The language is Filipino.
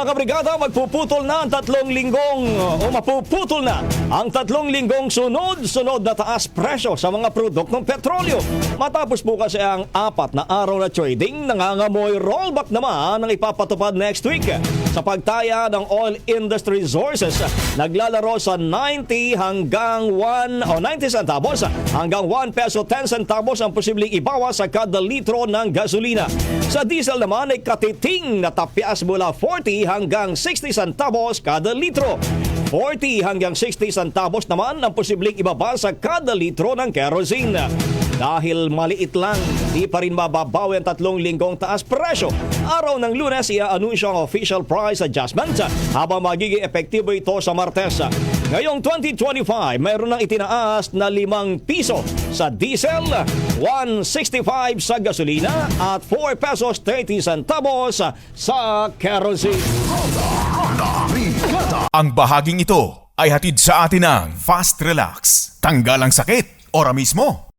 Mga kabrigada, magpuputol na ang mapuputol na ang 3 linggong sunod-sunod na taas presyo sa mga produktong petrolyo. Matapos po kasi ang 4 na araw na trading, nangangamoy rollback naman ang ipapatupad next week. Sa pagtaya ng Oil Industry Resources, naglalaro sa 90 centavos hanggang 1 peso 10 centavos ang posibleng ibawas sa kada litro ng gasolina. Sa diesel naman ay katiting na tapyas mula 40 hanggang 60 centavos kada litro. 40 hanggang 60 centavos naman ang posibleng ibaba sa kada litro ng kerosene. Dahil maliit lang, di pa rin mababawi ang 3 linggong taas presyo. Araw ng Lunes, i-anunsyo ang official price adjustment habang magiging epektibo ito sa Martes. Ngayong 2025, mayroon nang itinaas na 5 piso sa diesel, 165 sa gasolina at 4 pesos 30 centavos sa kerosene. Ang bahaging ito ay hatid sa atin ng Fast Relax. Tanggal ang sakit, ora mismo.